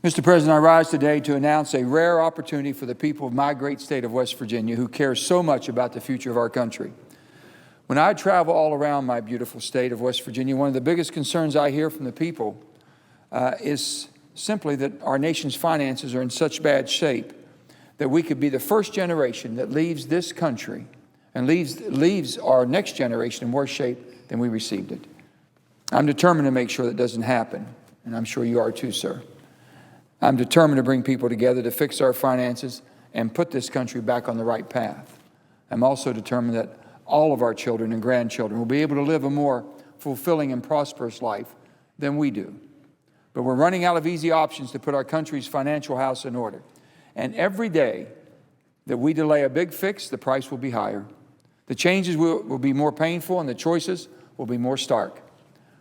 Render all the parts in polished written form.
Mr. President, I rise today to announce a rare opportunity for the people of my great state of West Virginia who care so much about the future of our country. When I travel all around my beautiful state of West Virginia, one of the biggest concerns I hear from the people is simply that our nation's finances are in such bad shape that we could be the first generation that leaves this country and leaves our next generation in worse shape than we received it. I'm determined to make sure that doesn't happen, and I'm sure you are too, sir. I'm determined to bring people together to fix our finances and put this country back on the right path. I'm also determined that all of our children and grandchildren will be able to live a more fulfilling and prosperous life than we do. But we're running out of easy options to put our country's financial house in order. And every day that we delay a big fix, the price will be higher. The changes will be more painful and the choices will be more stark.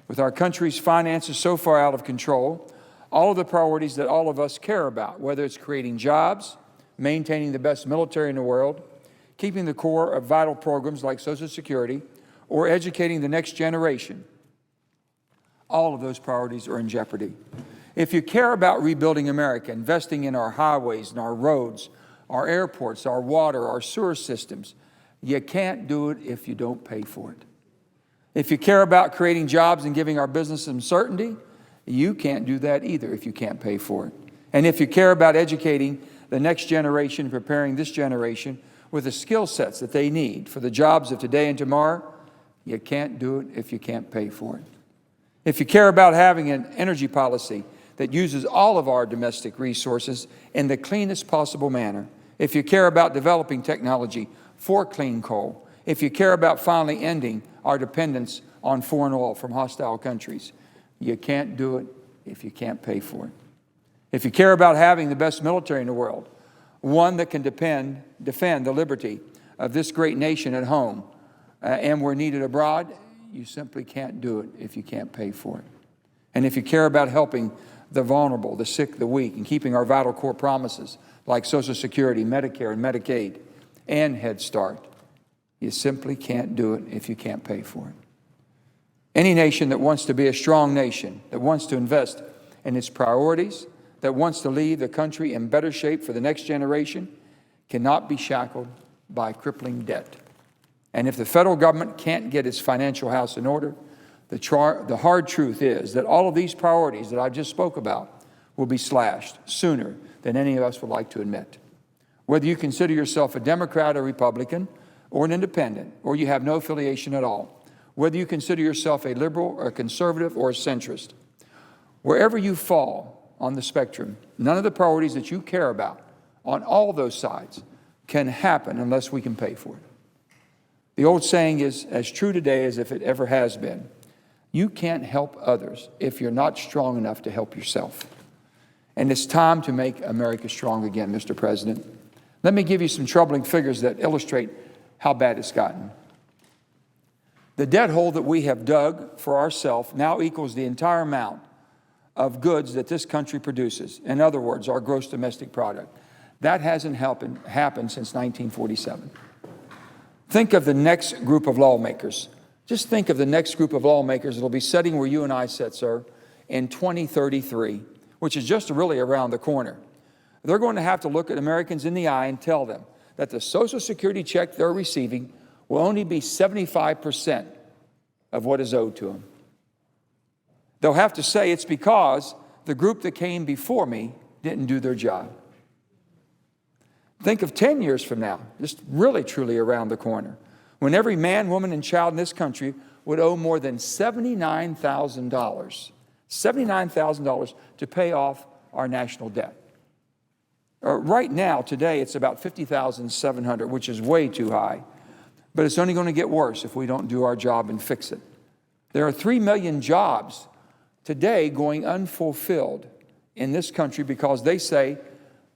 With our country's finances so far out of control, all of the priorities that all of us care about, whether it's creating jobs, maintaining the best military in the world, keeping the core of vital programs like Social Security, or educating the next generation, all of those priorities are in jeopardy. If you care about rebuilding America, investing in our highways and our roads, our airports, our water, our sewer systems, you can't do it if you don't pay for it. If you care about creating jobs and giving our business some certainty, you can't do that either if you can't pay for it. And if you care about educating the next generation, preparing this generation with the skill sets that they need for the jobs of today and tomorrow, you can't do it if you can't pay for it. If you care about having an energy policy that uses all of our domestic resources in the cleanest possible manner, if you care about developing technology for clean coal, if you care about finally ending our dependence on foreign oil from hostile countries, you can't do it if you can't pay for it. If you care about having the best military in the world, one that can defend the liberty of this great nation at home and where needed abroad, you simply can't do it if you can't pay for it. And if you care about helping the vulnerable, the sick, the weak, and keeping our vital core promises like Social Security, Medicare, and Medicaid, and Head Start, you simply can't do it if you can't pay for it. Any nation that wants to be a strong nation, that wants to invest in its priorities, that wants to leave the country in better shape for the next generation, cannot be shackled by crippling debt. And if the federal government can't get its financial house in order, the hard truth is that all of these priorities that I just spoke about will be slashed sooner than any of us would like to admit. Whether you consider yourself a Democrat or Republican, or an independent, or you have no affiliation at all, whether you consider yourself a liberal or a conservative or a centrist, wherever you fall on the spectrum, none of the priorities that you care about on all those sides can happen unless we can pay for it. The old saying is as true today as if it ever has been. You can't help others if you're not strong enough to help yourself. And it's time to make America strong again, Mr. President. Let me give you some troubling figures that illustrate how bad it's gotten. The debt hole that we have dug for ourselves now equals the entire amount of goods that this country produces. In other words, our gross domestic product. That hasn't happened since 1947. Think of the next group of lawmakers. Just think of the next group of lawmakers that will be sitting where you and I sit, sir, in 2033, which is just really around the corner. They're going to have to look at Americans in the eye and tell them that the Social Security check they're receiving will only be 75% of what is owed to them. They'll have to say it's because the group that came before me didn't do their job. Think of 10 years from now, just really truly around the corner, when every man, woman, and child in this country would owe more than $79,000 to pay off our national debt. Right now, today, it's about $50,700, which is way too high. But it's only going to get worse if we don't do our job and fix it. There are 3 million jobs today going unfulfilled in this country because they say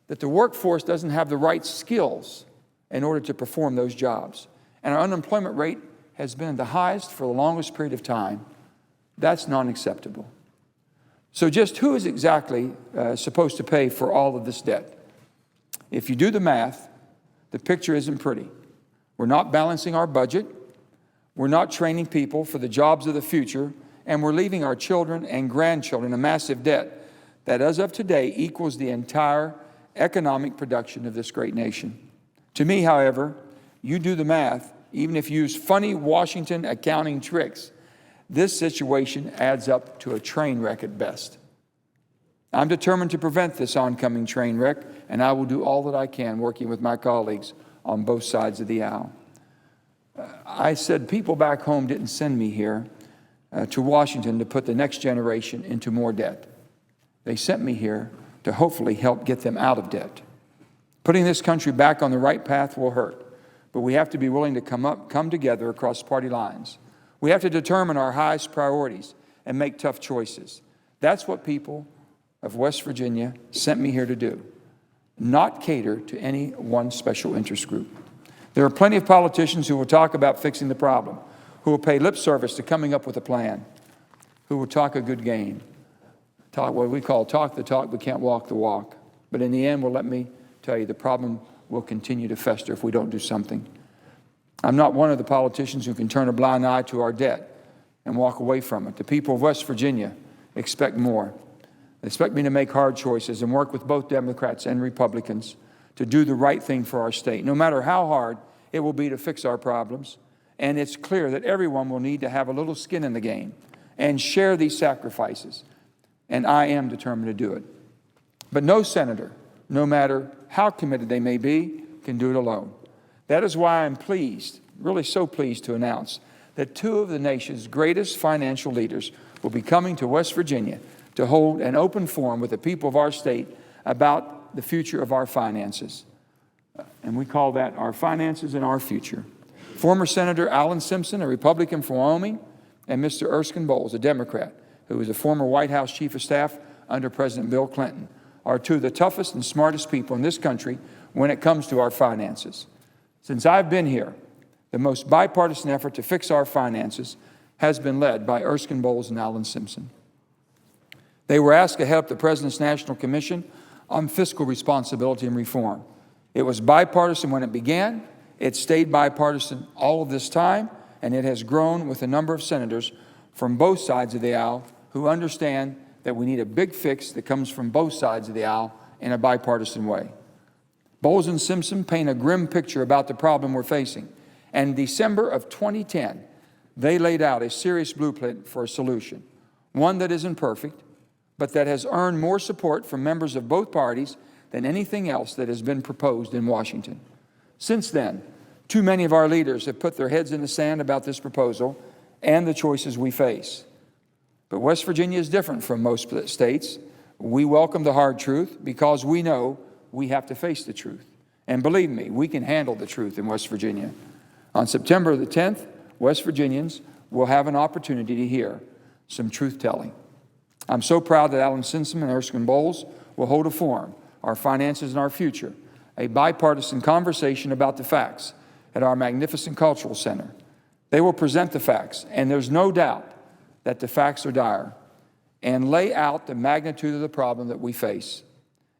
that the workforce doesn't have the right skills in order to perform those jobs. And our unemployment rate has been the highest for the longest period of time. That's not acceptable. So just who is exactly supposed to pay for all of this debt? If you do the math, the picture isn't pretty. We're not balancing our budget. We're not training people for the jobs of the future. And we're leaving our children and grandchildren a massive debt that as of today equals the entire economic production of this great nation. To me, however, you do the math, even if you use funny Washington accounting tricks, this situation adds up to a train wreck at best. I'm determined to prevent this oncoming train wreck, and I will do all that I can working with my colleagues on both sides of the aisle. I said people back home didn't send me here to Washington to put the next generation into more debt. They sent me here to hopefully help get them out of debt. Putting this country back on the right path will hurt, but we have to be willing to come together across party lines. We have to determine our highest priorities and make tough choices. That's what people of West Virginia sent me here to do, not cater to any one special interest group. There are plenty of politicians who will talk about fixing the problem, who will pay lip service to coming up with a plan, who will talk a good game, talk what we call talk the talk, but can't walk the walk. But in the end, well, let me tell you, the problem will continue to fester if we don't do something. I'm not one of the politicians who can turn a blind eye to our debt and walk away from it. The people of West Virginia expect more. They expect me to make hard choices and work with both Democrats and Republicans to do the right thing for our state, no matter how hard it will be to fix our problems. And it's clear that everyone will need to have a little skin in the game and share these sacrifices. And I am determined to do it. But no senator, no matter how committed they may be, can do it alone. That is why I'm pleased, really so pleased to announce that two of the nation's greatest financial leaders will be coming to West Virginia to hold an open forum with the people of our state about the future of our finances. And we call that Our Finances and Our Future. Former Senator Alan Simpson, a Republican from Wyoming, and Mr. Erskine Bowles, a Democrat, who was a former White House Chief of Staff under President Bill Clinton, are two of the toughest and smartest people in this country when it comes to our finances. Since I've been here, the most bipartisan effort to fix our finances has been led by Erskine Bowles and Alan Simpson. They were asked to head up the President's National Commission on Fiscal Responsibility and Reform. It was bipartisan when it began. It stayed bipartisan all of this time, and it has grown with a number of senators from both sides of the aisle who understand that we need a big fix that comes from both sides of the aisle in a bipartisan way. Bowles and Simpson paint a grim picture about the problem we're facing. And in December of 2010, they laid out a serious blueprint for a solution, one that isn't perfect, but that has earned more support from members of both parties than anything else that has been proposed in Washington. Since then, too many of our leaders have put their heads in the sand about this proposal and the choices we face. But West Virginia is different from most states. We welcome the hard truth because we know we have to face the truth. And believe me, we can handle the truth in West Virginia. On September the 10th, West Virginians will have an opportunity to hear some truth-telling. I'm so proud that Alan Simpson and Erskine Bowles will hold a forum, Our Finances and Our Future, a bipartisan conversation about the facts at our magnificent cultural center. They will present the facts, and there's no doubt that the facts are dire, and lay out the magnitude of the problem that we face.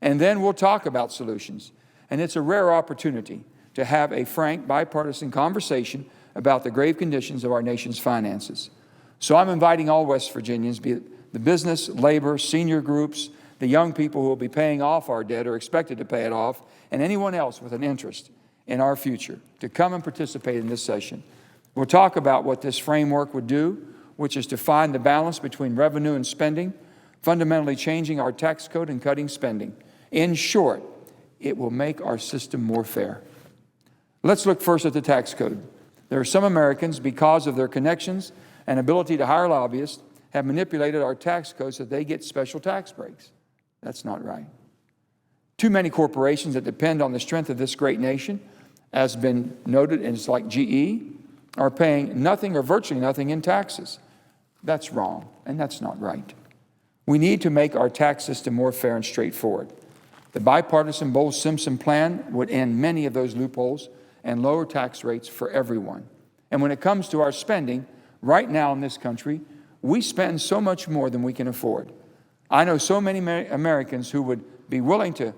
And then we'll talk about solutions. And it's a rare opportunity to have a frank, bipartisan conversation about the grave conditions of our nation's finances. So I'm inviting all West Virginians, be it the business, labor, senior groups, the young people who will be paying off our debt or expected to pay it off, and anyone else with an interest in our future, to come and participate in this session. We'll talk about what this framework would do, which is to find the balance between revenue and spending, fundamentally changing our tax code and cutting spending. In short, it will make our system more fair. Let's look first at the tax code. There are some Americans, because of their connections and ability to hire lobbyists, have manipulated our tax code so that they get special tax breaks. That's not right. Too many corporations that depend on the strength of this great nation, as been noted, and it's like GE, are paying nothing or virtually nothing in taxes. That's wrong, and that's not right. We need to make our tax system more fair and straightforward. The bipartisan Bowles-Simpson plan would end many of those loopholes and lower tax rates for everyone. And when it comes to our spending, right now in this country, we spend so much more than we can afford. I know so many Americans who would be willing to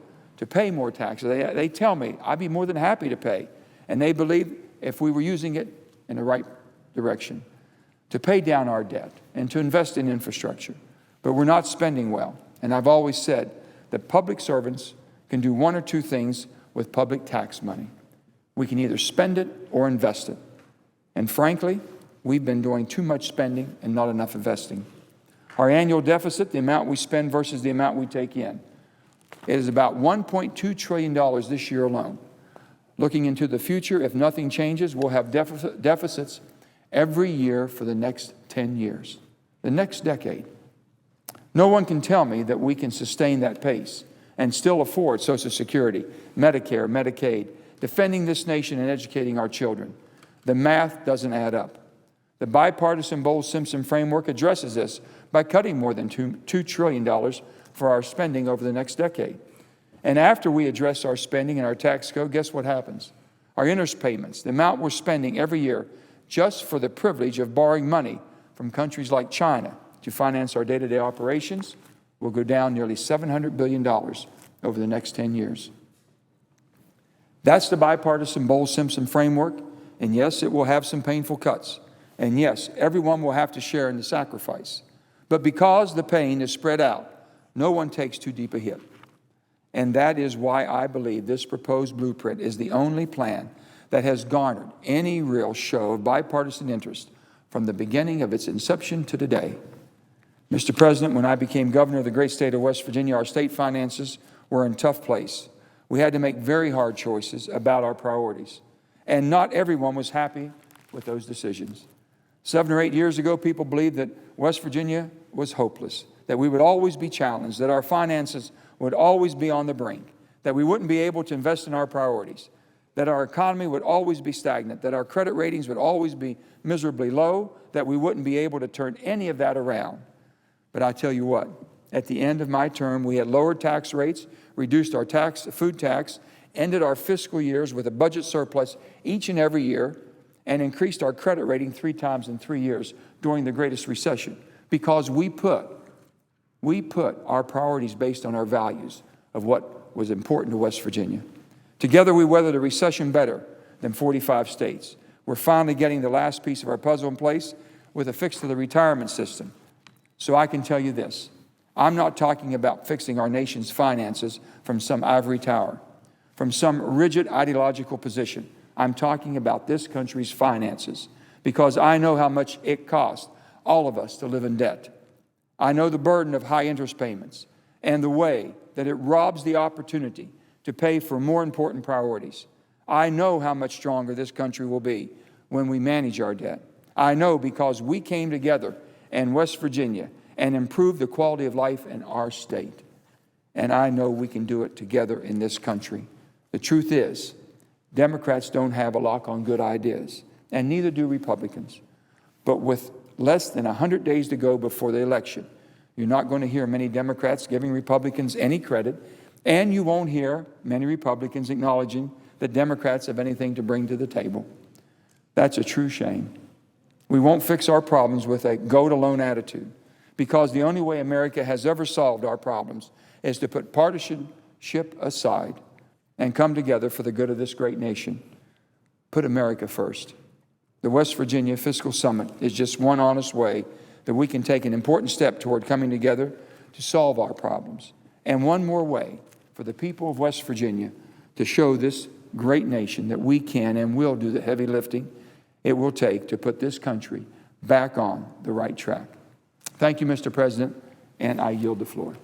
pay more taxes. They tell me, I'd be more than happy to pay. And they believe if we were using it in the right direction, to pay down our debt and to invest in infrastructure. But we're not spending well. And I've always said that public servants can do one or two things with public tax money. We can either spend it or invest it. And frankly, we've been doing too much spending and not enough investing. Our annual deficit, the amount we spend versus the amount we take in, it is about $1.2 trillion this year alone. Looking into the future, if nothing changes, we'll have deficits every year for the next 10 years, the next decade. No one can tell me that we can sustain that pace and still afford Social Security, Medicare, Medicaid, defending this nation and educating our children. The math doesn't add up. The bipartisan Bowles-Simpson framework addresses this by cutting more than $2 trillion for our spending over the next decade. And after we address our spending and our tax code, guess what happens? Our interest payments, the amount we're spending every year just for the privilege of borrowing money from countries like China to finance our day-to-day operations, will go down nearly $700 billion over the next 10 years. That's the bipartisan Bowles-Simpson framework, and yes, it will have some painful cuts. And yes, everyone will have to share in the sacrifice. But because the pain is spread out, no one takes too deep a hit. And that is why I believe this proposed blueprint is the only plan that has garnered any real show of bipartisan interest from the beginning of its inception to today. Mr. President, when I became governor of the great state of West Virginia, our state finances were in a tough place. We had to make very hard choices about our priorities. And not everyone was happy with those decisions. 7 or 8 years ago, people believed that West Virginia was hopeless, that we would always be challenged, that our finances would always be on the brink, that we wouldn't be able to invest in our priorities, that our economy would always be stagnant, that our credit ratings would always be miserably low, that we wouldn't be able to turn any of that around. But I tell you what, at the end of my term, we had lowered tax rates, reduced our food tax, ended our fiscal years with a budget surplus each and every year, and increased our credit rating 3 times in 3 years during the greatest recession, because we put our priorities based on our values of what was important to West Virginia. Together, we weathered a recession better than 45 states. We're finally getting the last piece of our puzzle in place with a fix to the retirement system. So I can tell you this, I'm not talking about fixing our nation's finances from some ivory tower, from some rigid ideological position. I'm talking about this country's finances, because I know how much it costs all of us to live in debt. I know the burden of high interest payments and the way that it robs the opportunity to pay for more important priorities. I know how much stronger this country will be when we manage our debt. I know because we came together in West Virginia and improved the quality of life in our state. And I know we can do it together in this country. The truth is, Democrats don't have a lock on good ideas, and neither do Republicans. But with less than 100 days to go before the election, you're not going to hear many Democrats giving Republicans any credit, and you won't hear many Republicans acknowledging that Democrats have anything to bring to the table. That's a true shame. We won't fix our problems with a go-it-alone attitude, because the only way America has ever solved our problems is to put partisanship aside and come together for the good of this great nation. Put America first. The West Virginia Fiscal Summit is just one honest way that we can take an important step toward coming together to solve our problems, and one more way for the people of West Virginia to show this great nation that we can and will do the heavy lifting it will take to put this country back on the right track. Thank you, Mr. President, and I yield the floor.